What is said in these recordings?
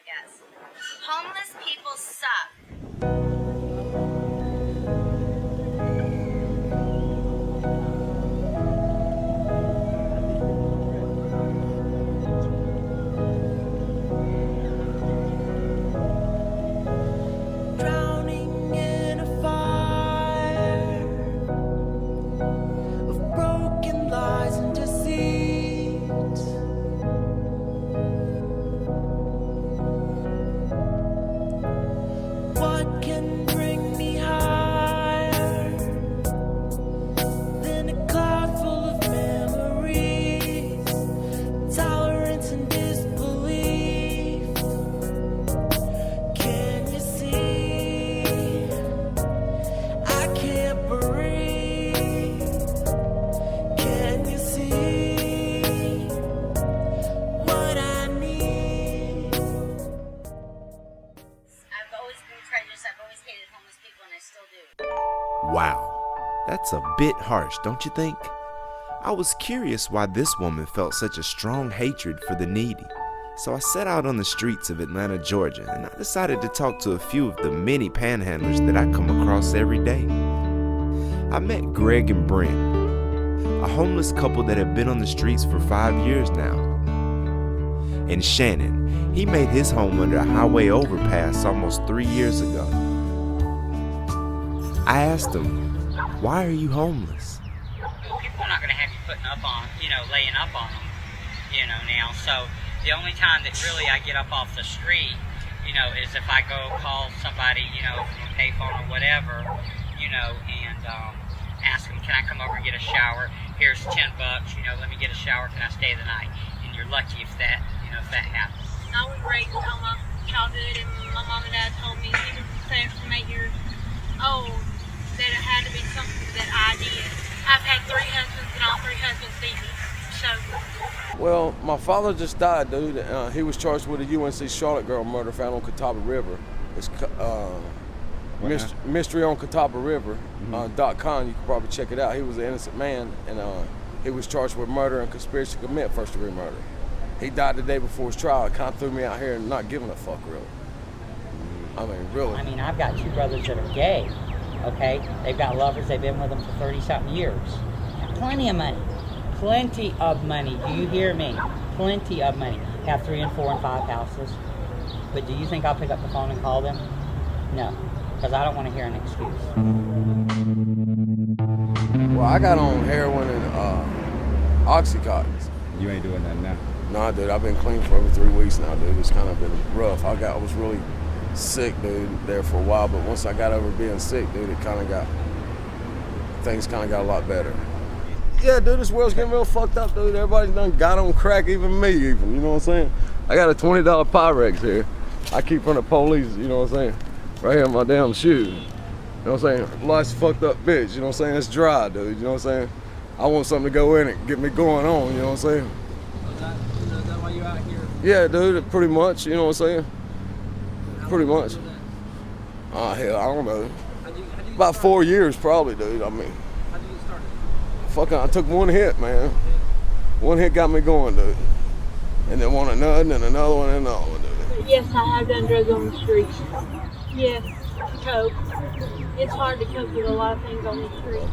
guess. Homeless people suck. Wow, that's a bit harsh, don't you think? I was curious why this woman felt such a strong hatred for the needy. So I set out on the streets of Atlanta, Georgia, and I decided to talk to a few of the many panhandlers that I come across every day. I met Greg and Brent, a homeless couple that have been on the streets for 5 years now. And Shannon, he made his home under a highway overpass almost 3 years ago. I asked him, why are you homeless? People are not going to have you putting up on, laying up on them, now. So the only time that really I get up off the street, is if I go call somebody, from a payphone or whatever, and ask them, can I come over and get a shower? Here's $10, let me get a shower, can I stay the night? And you're lucky if that, if that happens. I was raised all my childhood, and my mom and dad told me, even from 8 years old, that it had to be something that I did. I've had 3 husbands, and all 3 husbands beat me. So. Well, my father just died, dude. He was charged with a UNC Charlotte girl murder found on Catawba River. It's Mystery on Catawba River .com. You can probably check it out. He was an innocent man, and he was charged with murder and conspiracy to commit first-degree murder. He died the day before his trial. It kind of threw me out here and not giving a fuck, really. I mean, really. I mean, I've got 2 brothers that are gay. Okay, they've got lovers, they've been with them for 30-something years. Plenty of money. Plenty of money. Do you hear me? Plenty of money. Have 3 and 4 and 5 houses. But do you think I'll pick up the phone and call them? No, because I don't want to hear an excuse. Well, I got on heroin and Oxycontins. You ain't doing that now? No, dude, I've been clean for over 3 weeks now, dude. It's kind of been rough. I was really sick, dude, there for a while, but once I got over being sick, dude, things kind of got a lot better. Yeah, dude, this world's getting real fucked up, dude. Everybody's done got on crack, even me, you know what I'm saying? I got a $20 Pyrex here. I keep from the police, you know what I'm saying? Right here in my damn shoes. You know what I'm saying? Life's fucked up bitch, you know what I'm saying? It's dry, dude, you know what I'm saying? I want something to go in and get me going on, you know what I'm saying? Is that why you out here? Yeah, dude, pretty much, you know what I'm saying? Pretty much. Hell, I don't know. About 4 years probably, dude. I mean. How did you get started? Fucking, I took 1 hit, man. 1 hit got me going, dude. And then one another, and another one, and another one, dude. Yes, I have done drugs on the streets. Yes, to cope. It's hard to cope with a lot of things on the street.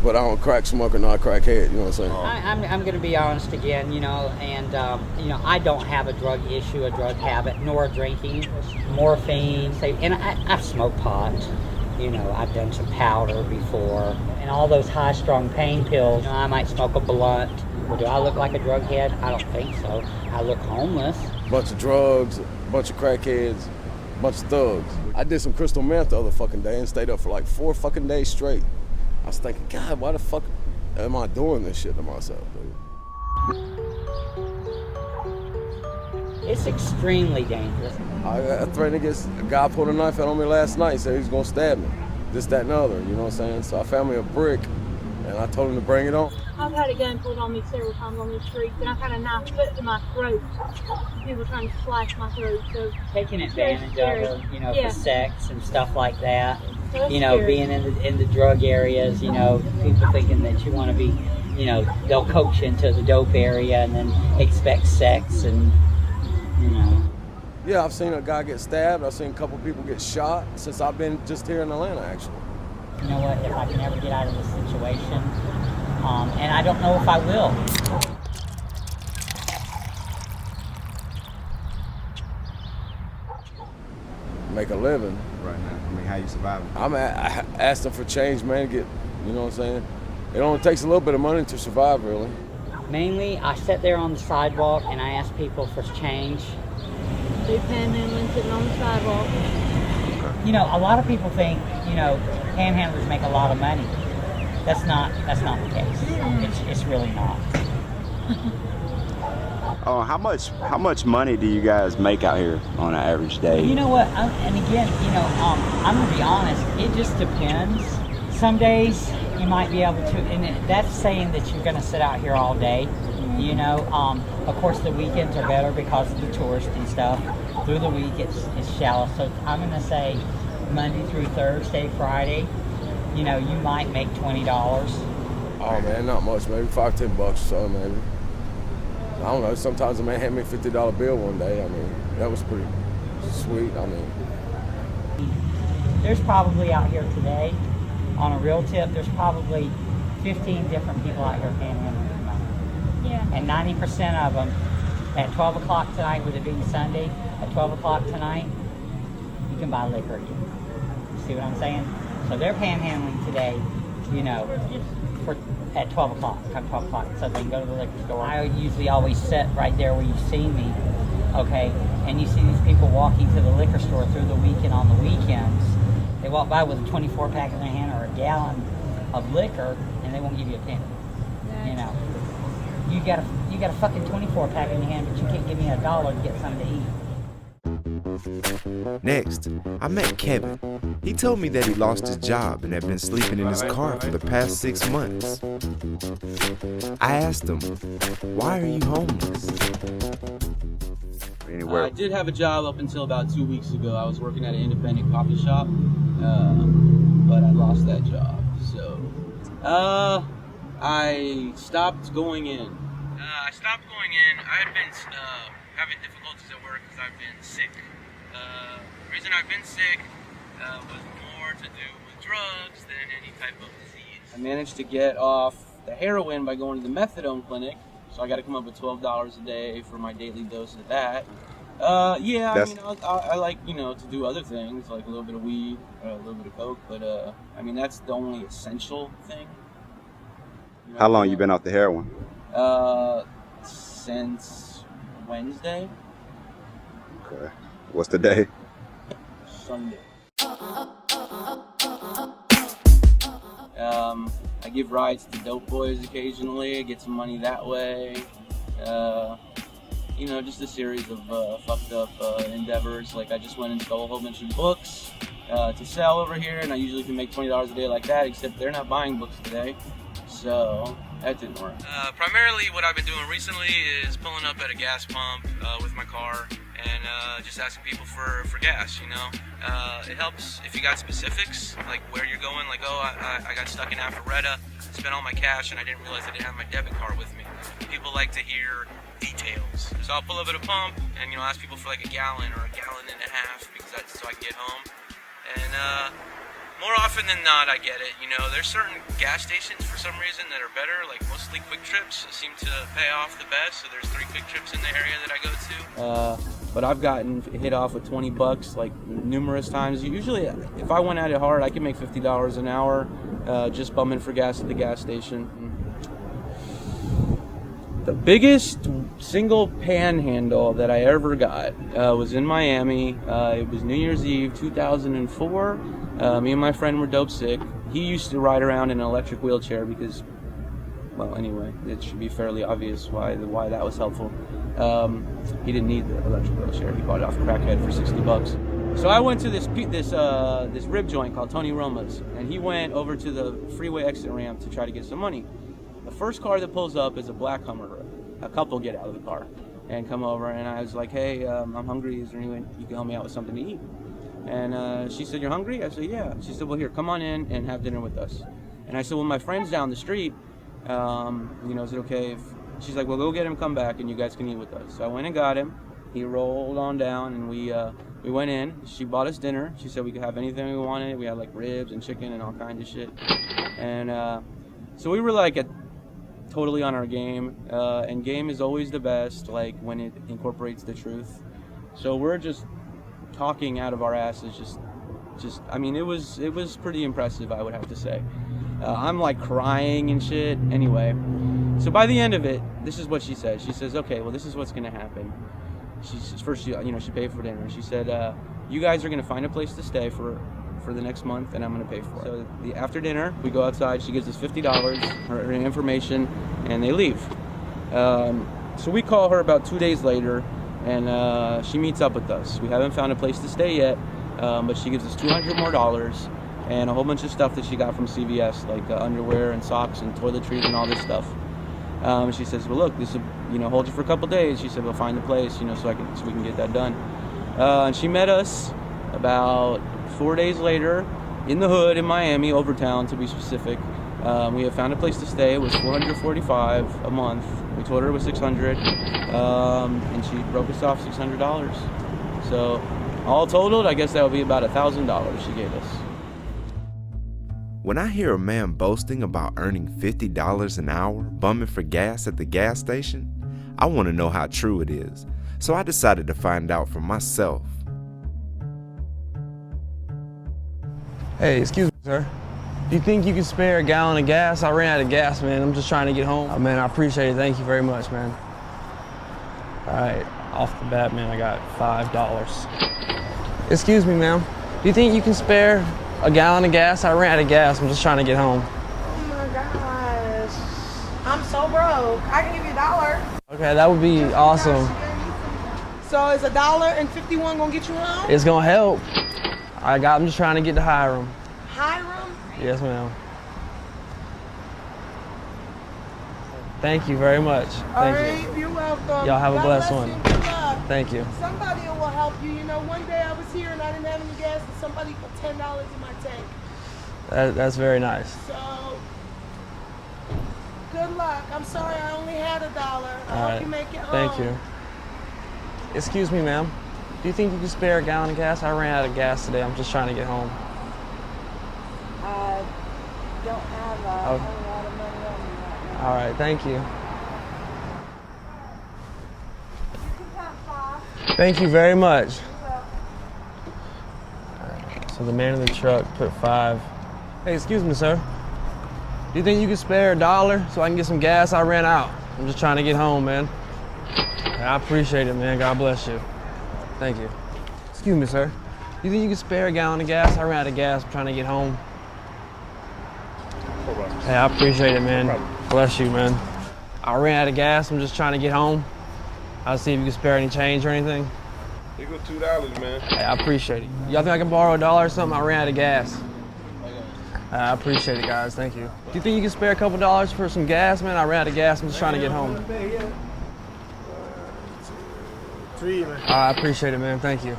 But I don't crack smoker, not crack head, you know what I'm saying? I'm going to be honest again, and I don't have a drug issue, a drug habit, nor drinking, morphine, and I've smoked pot, I've done some powder before, and all those high-strung pain pills. I might smoke a blunt. Well, do I look like a drug head? I don't think so. I look homeless. Bunch of drugs, bunch of crackheads, bunch of thugs. I did some crystal meth the other fucking day and stayed up for like 4 fucking days straight. I was thinking, God, why the fuck am I doing this shit to myself, dude? It's extremely dangerous. I threatened to get a guy pulled a knife out on me last night, said he was gonna stab me. This, that, and the other, you know what I'm saying? So I found me a brick, and I told him to bring it on. I've had a gun pulled on me several times on the streets, and I've had a knife put to my throat. People trying to slash my throat. So taking advantage of her, for sex and stuff like that. That's scary. Being in the drug areas, people thinking that you want to be, they'll coach you into the dope area and then expect sex and, Yeah, I've seen a guy get stabbed. I've seen a couple people get shot since I've been just here in Atlanta, actually. You know what, if I can ever get out of this situation, and I don't know if I will. Make a living. Right now, I mean, how you surviving? I asked them for change, man. You know what I'm saying? It only takes a little bit of money to survive, really. Mainly, I sit there on the sidewalk and I ask people for change. Do panhandling sitting on the sidewalk. You know, a lot of people think, you know, panhandlers make a lot of money. That's not the case. It's really not. Oh, how much money do you guys make out here on an average day? You know what? And again, you know, I'm gonna be honest. It just depends. Some days you might be able to, and that's saying that you're gonna sit out here all day. You know, of course the weekends are better because of the tourists and stuff. Through the week it's shallow. So I'm gonna say Monday through Thursday, Friday. You know, you might make $20. Oh man, not much. Maybe $5-10 or so, maybe. I don't know. Sometimes a man hand me a $50 bill one day. I mean, that was pretty sweet. I mean, There's probably out here today, on a real tip, there's probably 15 different people out here panhandling for money. Yeah. And 90% of them, at 12 o'clock tonight, with it being Sunday, at 12 o'clock tonight, you can buy liquor again. You see what I'm saying? So they're panhandling today, you know, at 12 o'clock, come 12 o'clock, so they can go to the liquor store. I usually always sit right there where you see me, okay? And you see these people walking to the liquor store through the week and on the weekends. They walk by with a 24 pack in their hand or a gallon of liquor, and they won't give you a penny. You know, you got a fucking 24 pack in your hand, but you can't give me $1 to get something to eat. Next, I met Kevin. He told me that he lost his job and had been sleeping in his car for the past 6 months. I asked him, why are you homeless? I did have a job up until about 2 weeks ago. I was working at an independent coffee shop, but I lost that job. So, I stopped going in. I had been having difficulties at work because I've been sick. The reason I've been sick was more to do with drugs than any type of disease. I managed to get off the heroin by going to the methadone clinic, so I got to come up with $12 a day for my daily dose of that. I mean, I like, you know, to do other things, like a little bit of weed, a little bit of coke, but I mean, that's the only essential thing. You know, How long you been off the heroin? Since Wednesday. Okay. What's the day? Sunday. I give rides to dope boys occasionally, get some money that way. You know, just a series of fucked up endeavors. Like, I just went and stole a whole bunch of books to sell over here, and I usually can make $20 a day like that, except they're not buying books today, so that didn't work. Primarily what I've been doing recently is pulling up at a gas pump with my car and just asking people for gas, you know. It helps if you got specifics, like where you're going, like, oh, I got stuck in Alpharetta, spent all my cash, and I didn't realize I didn't have my debit card with me. People like to hear details. So I'll pull up at a pump and, you know, ask people for like a gallon or a gallon and a half, because that's so I can get home. And more often than not, I get it. You know, there's certain gas stations for some reason that are better, like mostly Quick Trips seem to pay off the best. So there's 3 Quick Trips in the area that I go to. But I've gotten hit off with $20 like numerous times. Usually, if I went at it hard, I could make $50 an hour just bumming for gas at the gas station. The biggest single panhandle that I ever got was in Miami. It was New Year's Eve 2004. Me and my friend were dope sick. He used to ride around in an electric wheelchair because, well, anyway, it should be fairly obvious why that was helpful. He didn't need the electric wheelchair. He bought it off Crackhead for $60. So I went to this rib joint called Tony Roma's, and he went over to the freeway exit ramp to try to get some money. The first car that pulls up is a black Hummer. A couple get out of the car and come over, and I was like, hey, I'm hungry. Is there any way you can help me out with something to eat? And she said, you're hungry? I said, yeah. She said, well, here, come on in and have dinner with us. And I said, well, my friend's down the street. You know, is it okay if... She's like, well, go get him, come back, and you guys can eat with us. So I went and got him. he rolled on down, and we went in. She bought us dinner. She said we could have anything we wanted. We had like ribs and chicken and all kinds of shit. And so we were like totally on our game. And game is always the best, like when it incorporates the truth. So we're just talking out of our asses. Just I mean, it was pretty impressive, I would have to say. I'm like crying and shit. Anyway, so by the end of it, this is what she says. She says, okay, well, this is what's gonna happen. She paid for dinner. She said, you guys are gonna find a place to stay for the next month, and I'm gonna pay for it. So after dinner, we go outside. She gives us $50, her information, and they leave. So we call her about 2 days later, and she meets up with us. We haven't found a place to stay yet, but she gives us $200 more and a whole bunch of stuff that she got from CVS, like underwear and socks and toiletries and all this stuff. She says, well, look, this will, hold you for a couple days. She said, we'll find a place, so we can get that done. And she met us about 4 days later in the hood in Miami, Overtown to be specific. We had found a place to stay. It was $445 a month. We told her it was $600, and she broke us off $600. So all totaled, I guess that would be about $1,000 she gave us. When I hear a man boasting about earning $50 an hour bumming for gas at the gas station, I want to know how true it is. So I decided to find out for myself. Hey, excuse me, sir. Do you think you can spare a gallon of gas? I ran out of gas, man. I'm just trying to get home. Oh, man, I appreciate it. Thank you very much, man. All right, off the bat, man, I got $5. Excuse me, ma'am. Do you think you can spare a gallon of gas? I ran out of gas. I'm just trying to get home. Oh my gosh. I'm so broke. I can give you $1. Okay, that would be awesome. So is $1.51 gonna get you home? It's gonna help. I'm just trying to get to Hiram. Hiram? Yes, ma'am. Thank you very much. Thank you. You're welcome. Y'all have a God blessed bless one. you. Good luck. Thank you. Somebody will help you. One day I was here and I didn't have any gas and somebody put $10 in my tank. That's very nice. So, good luck. I'm sorry I only had $1. I hope you make it home. Thank you. Excuse me, ma'am. Do you think you can spare a gallon of gas? I ran out of gas today. I'm just trying to get home. I don't have a whole lot of money on me right now. All right, thank you. Thank you very much. So the man in the truck put 5. Hey, excuse me, sir. Do you think you can spare $1 so I can get some gas? I ran out. I'm just trying to get home, man. I appreciate it, man. God bless you. Thank you. Excuse me, sir. Do you think you can spare a gallon of gas? I ran out of gas. I'm trying to get home. Hey, I appreciate it, man. Bless you, man. I ran out of gas. I'm just trying to get home. I'll see if you can spare any change or anything. You got $2, man. Hey, I appreciate it. Y'all think I can borrow $1 or something? I ran out of gas. I appreciate it, guys. Thank you. Do you think you can spare a couple dollars for some gas, man? I ran out of gas. I'm just trying to get home. I appreciate it, man. Thank you.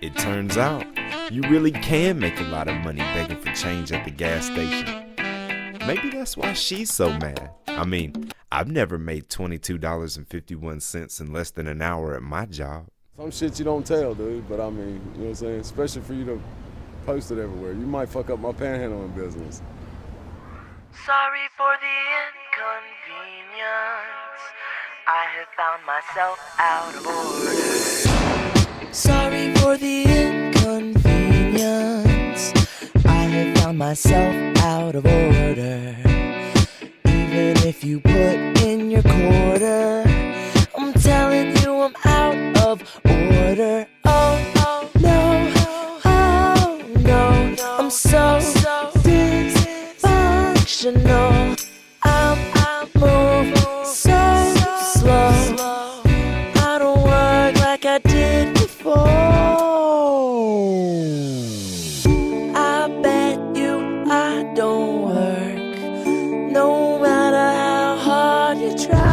It turns out you really can make a lot of money begging for change at the gas station. Maybe that's why she's so mad. I mean, I've never made $22.51 in less than an hour at my job. Some shit you don't tell, dude, but I mean, you know what I'm saying? Especially for you to post it everywhere. You might fuck up my panhandling business. Sorry for the inconvenience. I have found myself out of order. Sorry for the inconvenience. I have found myself out of order. Even if you put in your quarter, I'm telling you I'm out of order. Oh no, oh no, I'm so dysfunctional. I'm moving so slow. I don't work like I did before. I bet you I don't work, no matter how hard you try.